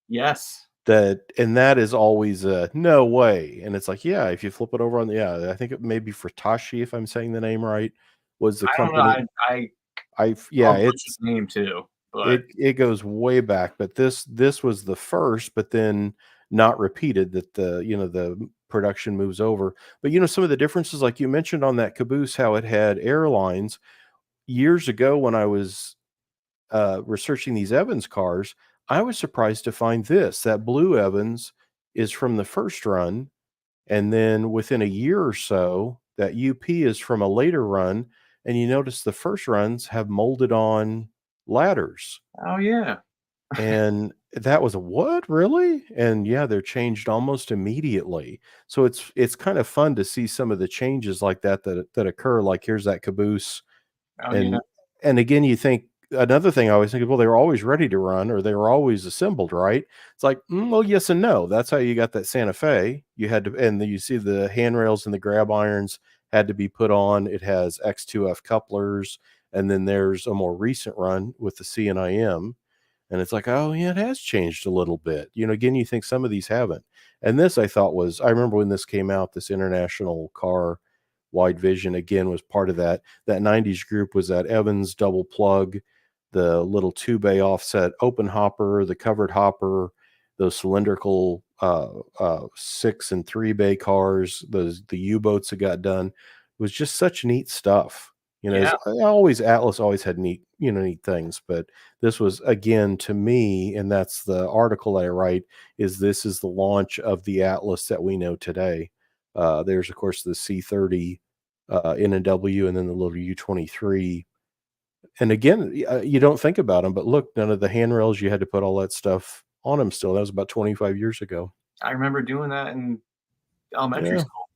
Yes. That is always a no way. And it's like, yeah, if you flip it over on I think it may be Furtashi, if I'm saying the name right, was the company. It's name too. But it goes way back, but this was the first, but then not repeated, that the production moves over. But some of the differences, like you mentioned on that caboose, how it had airlines years ago when I was researching these Evans cars, I was surprised to find that blue Evans is from the first run. And then within a year or so, that UP is from a later run. And you notice the first runs have molded on ladders. Oh yeah. And that was what, really? And yeah, they're changed almost immediately. So it's kind of fun to see some of the changes like that occur. Like here's that caboose. And again, you think, another thing I always think of, well, they were always ready to run, or they were always assembled, right? It's like, well, yes and no. That's how you got that Santa Fe. You had to, and you see the handrails and the grab irons had to be put on. It has X2F couplers, and then there's a more recent run with the CNIM, and it's like, oh yeah, it has changed a little bit. Again, you think some of these haven't. And this, I thought, I remember when this came out, this International Car Wide Vision, again, was part of that 90s group. Was that Evans double plug, the little 2-bay offset open hopper, the covered hopper, those cylindrical 6 and 3-bay cars, the U-boats that got done. It was just such neat stuff. Atlas always had neat things, but this was, again, to me, and that's the article I write, this is the launch of the Atlas that we know today. There's, of course, the C30 N&W, and then the little U23. And again, you don't think about them, but look, none of the handrails, you had to put all that stuff on them still. That was about 25 years ago. I remember doing that in elementary school.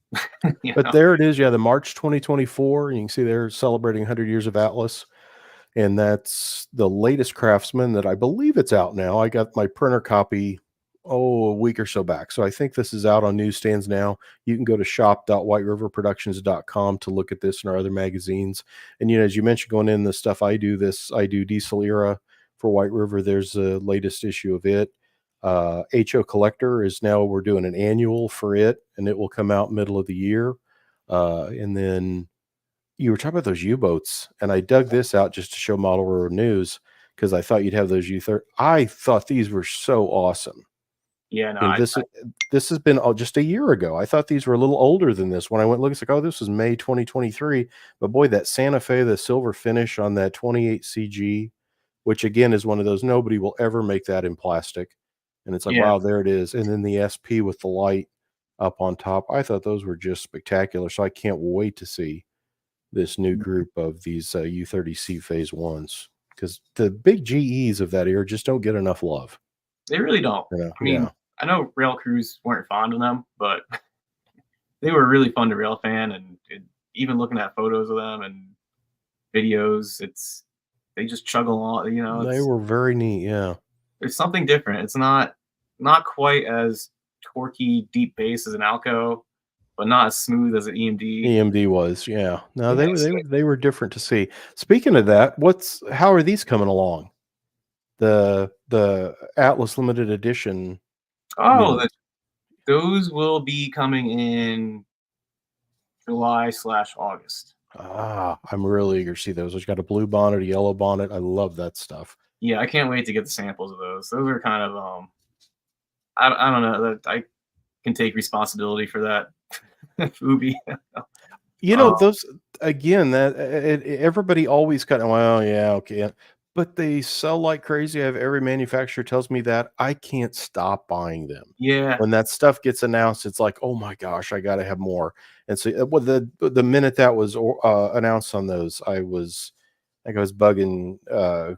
But there it is. Yeah, the March 2024. You can see they're celebrating 100 years of Atlas. And that's the latest Craftsman that I believe it's out now. I got my printer copy a week or so back. So I think this is out on newsstands now. You can go to shop.whiteriverproductions.com to look at this and our other magazines. And, as you mentioned, going in the stuff I do Diesel Era for White River. There's the latest issue of it. HO Collector is now, we're doing an annual for it, and it will come out middle of the year. And then you were talking about those U-boats, and I dug this out just to show Model Railroad News because I thought you'd have those U-30. I thought these were so awesome. Yeah, no, And this has been just a year ago. I thought these were a little older than this. When I went look, it's like, oh, this was May 2023. But boy, that Santa Fe, the silver finish on that 28 CG, which again is one of those, nobody will ever make that in plastic. And it's like, yeah, wow, there it is. And then the SP with the light up on top. I thought those were just spectacular. So I can't wait to see this new group of these U30C Phase 1s, because the big GEs of that era just don't get enough love. they really don't. Yeah, I mean, I know rail crews weren't fond of them, but they were really fun to rail fan, and even looking at photos of them and videos, they just chug along. They were very neat. Yeah, There's something different. It's not quite as torquey, deep bass as an Alco, but not as smooth as an EMD. EMD was. Yeah, no, Yeah, they were different to see. Speaking of that, how are these coming along? The Atlas limited edition. Oh, those will be coming in July/August. I'm really eager to see those. It's got a blue bonnet, a yellow bonnet. I love that stuff. Yeah, I can't wait to get the samples of those. Those are kind of I don't know that I can take responsibility for that. Fubi. Those again, that everybody always kind of, well, yeah, okay, but they sell like crazy. I have every manufacturer tells me that. I can't stop buying them. Yeah, When that stuff gets announced, it's like, oh my gosh, I got to have more. And so, the minute that was announced on those, I think I was bugging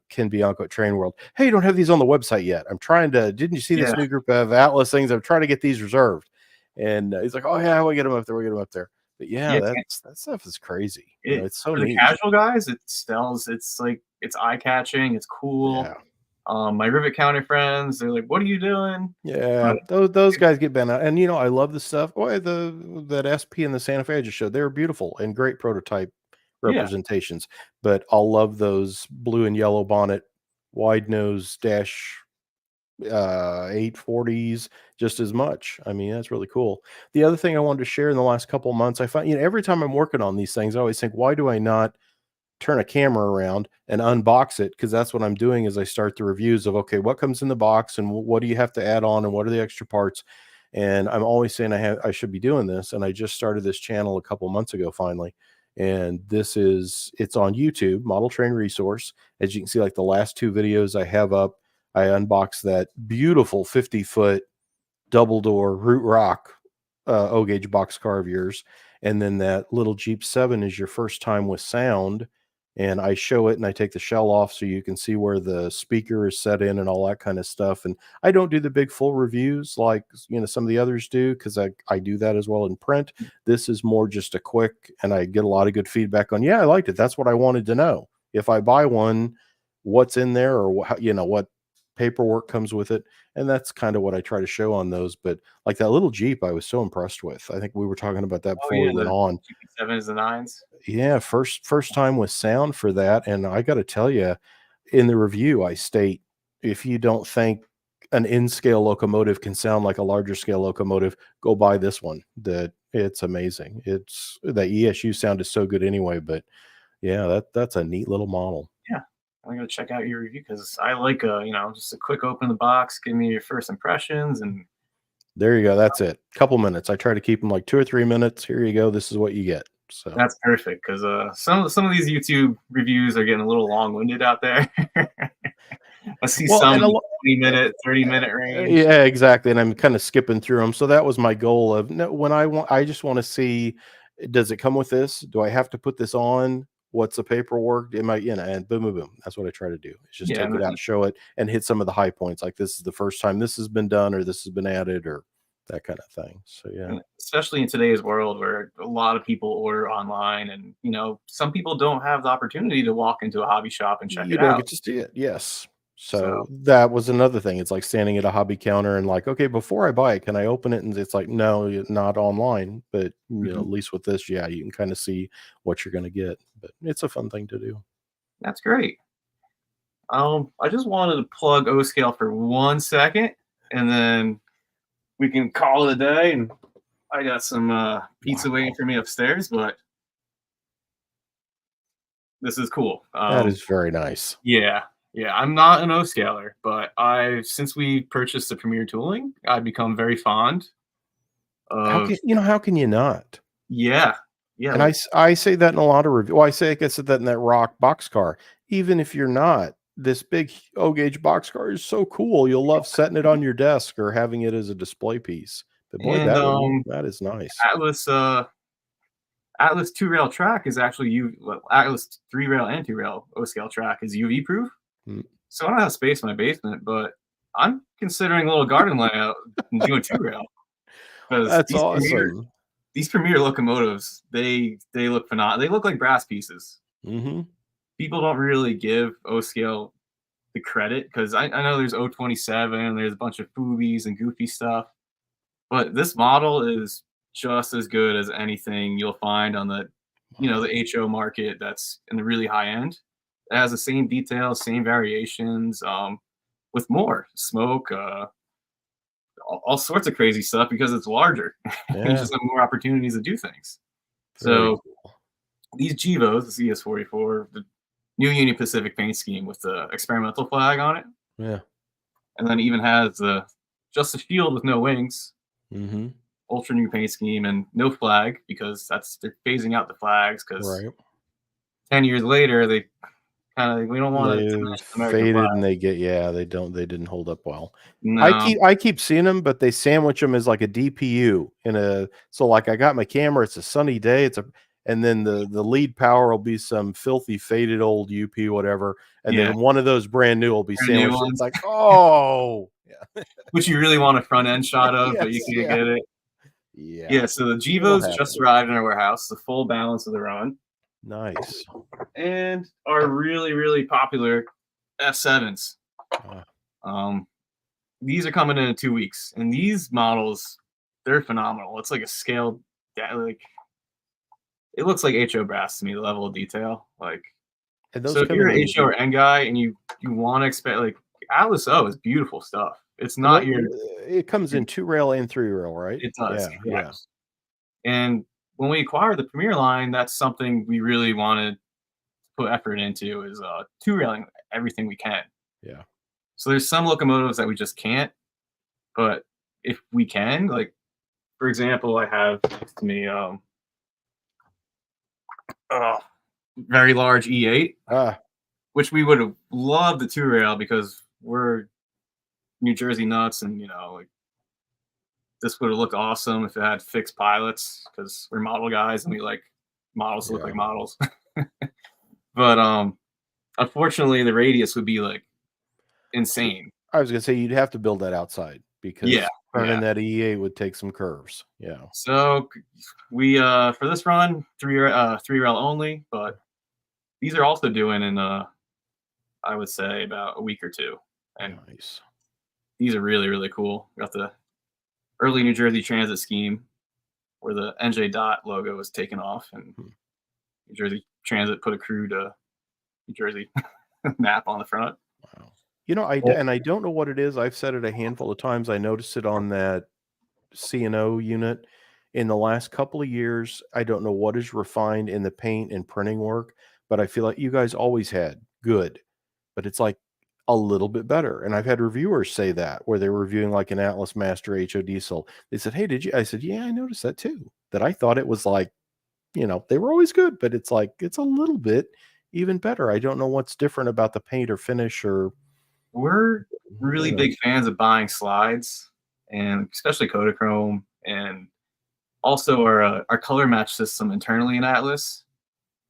Ken Bianco at Train World. Hey, you don't have these on the website yet. I'm trying to. Didn't you see this new group of Atlas things? I'm trying to get these reserved. And he's like, oh yeah, we'll get them up there. We'll get them up there. But yeah, that stuff is crazy. It's so for neat. the casual guys, it sells. It's like it's eye catching. It's cool. Yeah. My Rivet County friends, they're like, "What are you doing?" Yeah, those guys get bent out, and I love the stuff. Boy, that SP and the Santa Fe I just showed, they were beautiful and great prototype representations. But I'll love those blue and yellow bonnet, wide nose dash 840s just as much. I mean, that's really cool. The other thing I wanted to share in the last couple of months, I find every time I'm working on these things, I always think, why do I not turn a camera around and unbox it? Because that's what I'm doing as I start the reviews of, okay, what comes in the box and what do you have to add on and what are the extra parts. And I'm always saying I should be doing this. And I just started this channel a couple months ago finally, and it's on YouTube, Model Train Resource. As you can see, like the last two videos I have up, I unboxed that beautiful 50-foot double door Root Rock O-gauge boxcar of yours, and then that little Jeep 7 is your first time with sound. And I show it and I take the shell off so you can see where the speaker is set in and all that kind of stuff. And I don't do the big full reviews like some of the others do, because I do that as well in print. This is more just a quick, and I get a lot of good feedback on, yeah, I liked it. That's what I wanted to know. If I buy one, what's in there, or what paperwork comes with it. And that's kind of what I try to show on those. But like that little Jeep, I was so impressed with. I think we were talking about that before we went on. GP7s and 9s. Yeah, first time with sound for that. And I got to tell you, in the review, I state, if you don't think an in-scale locomotive can sound like a larger scale locomotive, go buy this one. That it's amazing. It's the ESU sound is so good anyway. But yeah, that's a neat little model. Yeah, I'm gonna check out your review because I like just a quick open the box, give me your first impressions, and there you go. That's it. Couple minutes. I try to keep them like 2 or 3 minutes. Here you go. This is what you get. So that's perfect, because some of these YouTube reviews are getting a little long-winded out there. I see some 20-minute, 30-minute range. Yeah, exactly. And I'm kind of skipping through them. So that was my goal of when I just want to see, does it come with this? Do I have to put this on? What's the paperwork? Am I, and boom, boom, boom. That's what I try to do. It's just take it out, show it, and hit some of the high points. Like this is the first time this has been done, or this has been added, or that kind of thing. So yeah, and especially in today's world where a lot of people order online, and some people don't have the opportunity to walk into a hobby shop and check it out. You don't get to see it. Yes. So that was another thing. It's like standing at a hobby counter and like, okay, before I buy it, can I open it? And it's like, no, not online. But at least with this, yeah, you can kind of see what you're going to get. But it's a fun thing to do. That's great. I just wanted to plug O Scale for 1 second, and then we can call it a day. And I got some pizza waiting for me upstairs, but this is cool. That is very nice. Yeah. I'm not an O scaler, but since we purchased the Premier tooling, I've become very fond of. How can you not? Yeah. And I say that in a lot of reviews. Well, I said that in that rock boxcar. Even if you're not, this big O gauge boxcar is so cool. You'll love setting it on your desk or having it as a display piece. But boy, that is nice. Atlas 2-rail track is actually Atlas 3-rail and 2-rail O scale track is UV proof. So I don't have space in my basement, but I'm considering a little garden layout and doing 2-rail. That's awesome. These Premier locomotives, they look phenomenal. They look like brass pieces. People don't really give O scale the credit because I know there's O27, there's a bunch of foobies and goofy stuff, but this model is just as good as anything you'll find on the HO market that's in the really high end. It has the same details, same variations, with more smoke, all sorts of crazy stuff because it's larger. You just have more opportunities to do things. Cool. These Gevos, the CS44, the new Union Pacific paint scheme with the experimental flag on it. Yeah. And then it even has just a shield with no wings. Ultra new paint scheme and no flag because they're phasing out the flags because 10 years later they don't want to faded flag. And they didn't hold up well. No. I keep seeing them, but they sandwich them as like a DPU so like I got my camera, it's a sunny day, and then the lead power will be some filthy faded old UP whatever, and then one of those brand new will be sandwiched. It's like, oh yeah. Which you really want a front end shot of, but you can't get it. Yeah, so the Gevos just arrived in our warehouse, the full balance of the run. Nice. And our really, really popular F7s. These are coming in 2 weeks. And these models, they're phenomenal. It's like a scaled, it looks like HO brass to me, the level of detail. So if you're an HO or N guy and you want to expect, Atlas O is beautiful stuff. It's not it comes in 2-rail and 3-rail, right? It does. Yeah. And when we acquired the Premier line, that's something we really wanted to put effort into is 2-railing everything we can. Yeah. So there's some locomotives that we just can't, but if we can, for example, I have next to me very large E8, which we would have loved the 2-rail because we're New Jersey nuts, and this would have looked awesome if it had fixed pilots because we're model guys and we like models to look like models. But unfortunately, the radius would be insane. I was gonna say you'd have to build that outside because turning that E8 would take some curves. Yeah. So we for this run 3-rail only, but these are also doing in I would say about a week or two. And nice. These are really, really cool. Got the early New Jersey Transit scheme where the NJ Dot logo was taken off and New Jersey Transit put a crew to New Jersey map on the front. Wow. I don't know what it is. I've said it a handful of times. I noticed it on that C&O unit in the last couple of years. I don't know what is refined in the paint and printing work, but I feel like you guys always had good, but it's like a little bit better. And I've had reviewers say that where they were reviewing like an Atlas Master HO diesel. They said, hey, did you? I said, yeah, I noticed that too. That I thought it was they were always good, but it's a little bit even better. I don't know what's different about the paint or finish or. We're really big fans of buying slides and especially Kodachrome, and also our color match system internally in Atlas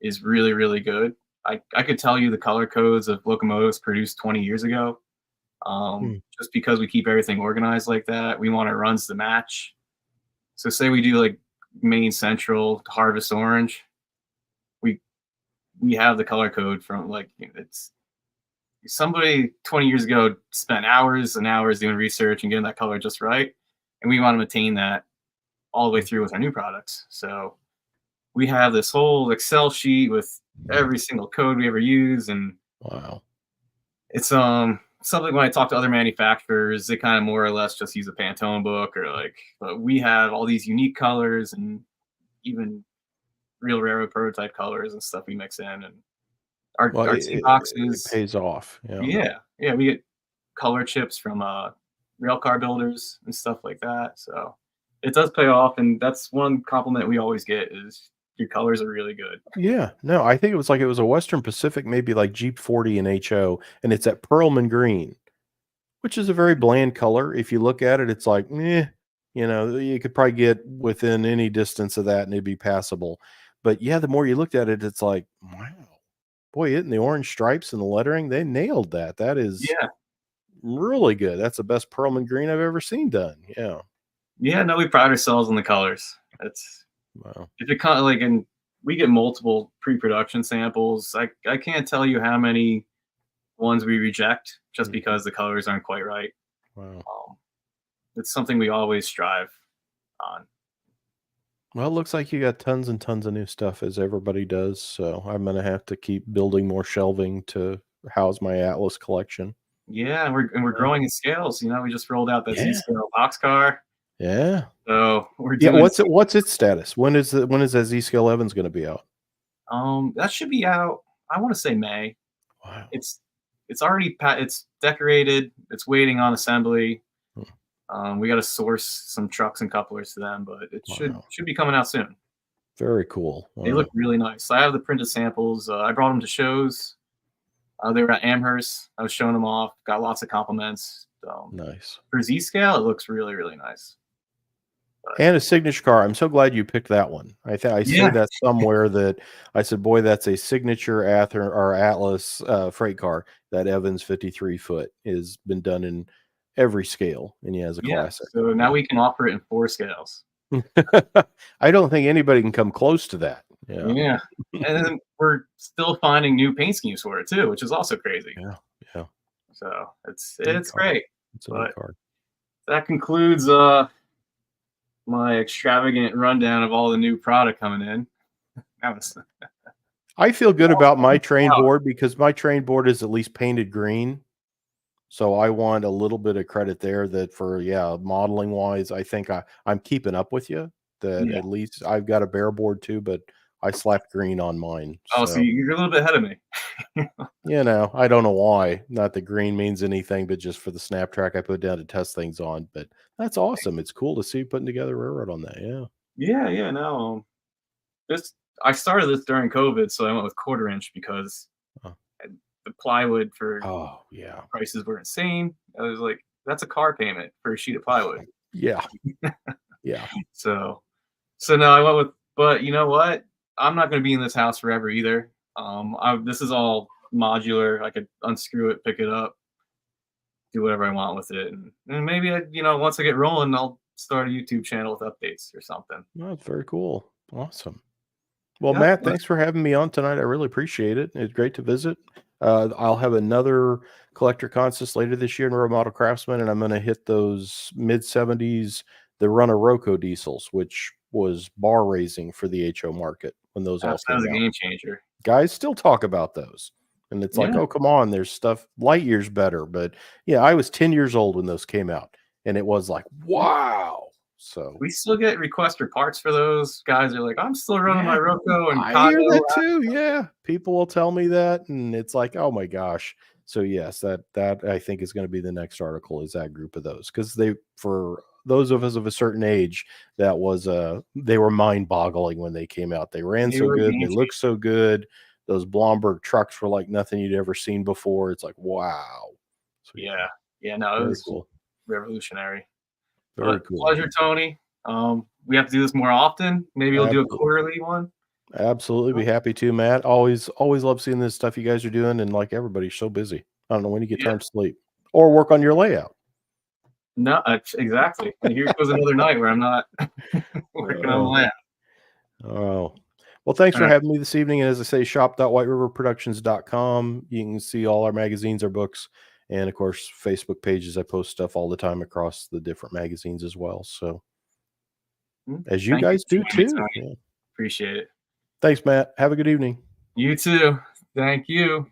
is really, really good. I could tell you the color codes of locomotives produced 20 years ago. Just because we keep everything organized like that. We want our runs to match. So say we do Main Central to Harvest Orange. We have the color code from somebody 20 years ago spent hours and hours doing research and getting that color just right, and we want to maintain that all the way through with our new products. So we have this whole Excel sheet with every single code we ever use, and Wow. it's something when I talk to other manufacturers, they kind of more or less just use a Pantone book, or like, but we have all these unique colors and even real railroad prototype colors and stuff we mix in, and our It boxes. pays off. Yeah, we get color chips from rail car builders and stuff like that. So it does pay off, and that's one compliment we always get is your colors are really good. Yeah. No, I think it was a Western Pacific, maybe like Jeep 40 and HO, and it's at Pearlman green, which is a very bland color. If you look at it, it's like, you could probably get within any distance of that and it'd be passable. But yeah, the more you looked at it, it's like, wow, boy, it and the orange stripes and the lettering, they nailed that. That is really good. That's the best Pearlman green I've ever seen done. Yeah. Yeah, no, we pride ourselves on the colors. It's Wow. if it kind of like, and we get multiple pre-production samples. I can't tell you how many ones we reject just because the colors aren't quite right. Wow. It's something we always strive on. Well, it looks like you got tons and tons of new stuff, as everybody does. So I'm going to have to keep building more shelving to house my Atlas collection. Yeah, and we're growing in scales. We just rolled out that Yeah. Z-scale boxcar. Yeah. So we're doing. What's its status? When is that Z-scale Evans going to be out? That should be out. I want to say May. Wow. It's already it's decorated. It's waiting on assembly. We got to source some trucks and couplers to them, but it should be coming out soon. Very cool. Wow. They look really nice. I have the printed samples. I brought them to shows. They were at Amherst. I was showing them off. Got lots of compliments. Nice. For Z-scale, it looks really, really nice. And a signature car. I'm so glad you picked that one. I say that somewhere that I said, boy, that's a signature Atlas freight car. That Evans 53 foot has been done in every scale, and he has a classic. So now we can offer it in 4 scales. I don't think anybody can come close to that. Yeah. And then we're still finding new paint schemes for it too, which is also crazy. Yeah. So it's great. It's a good car. That concludes my extravagant rundown of all the new product coming in. I feel good about my train board because my train board is at least painted green. So I want a little bit of credit there that for, modeling wise, I think I'm keeping up with you. At least I've got a bare board too, but I slapped green on mine. So you're a little bit ahead of me. I don't know why. Not that green means anything, but just for the snap track I put down to test things on. But that's awesome. It's cool to see you putting together a railroad on that. Yeah. No, I started this during COVID, so I went with 1/4 inch because the plywood for prices were insane. I was like, that's a car payment for a sheet of plywood. Yeah. So now I went with, but you know what? I'm not going to be in this house forever either. This is all modular. I could unscrew it, pick it up, do whatever I want with it, and maybe once I get rolling, I'll start a YouTube channel with updates or something. Oh, that's very cool. Awesome. Well, Matt, thanks for having me on tonight. I really appreciate it. It's great to visit. I'll have another collector contest later this year in Road Model Craftsman, and I'm going to hit those mid-70s, the Runner Roco diesels, which was bar raising for the HO market when those all came out. That was a game changer. Guys still talk about those. And it's like, oh, come on, there's stuff light years better. But I was 10 years old when those came out, and it was like, wow. So we still get requests for parts for those. Guys are like, I'm still running my Roco, and I hear that too. Yeah, people will tell me that, and it's like, oh my gosh. So yes, that I think is going to be the next article, is that group of those, because for those of us of a certain age, that was they were mind-boggling when they came out. They ran so good, they looked so good. Those Blomberg trucks were like nothing you'd ever seen before. It's like, wow. So, no, it was cool. Revolutionary. Very cool. Pleasure, Tony. We have to do this more often. Maybe we'll do a quarterly one. Absolutely, be happy to, Matt. Always love seeing this stuff you guys are doing, and like everybody's so busy. I don't know when you get time to sleep or work on your layout. No, exactly. Here goes another night where I'm not working on the layout. Oh, Well, thanks for having me this evening. And as I say, shop.whiteriverproductions.com. You can see all our magazines, our books, and of course, Facebook pages. I post stuff all the time across the different magazines as well. So, as you guys do too. Yeah. Appreciate it. Thanks, Matt. Have a good evening. You too. Thank you.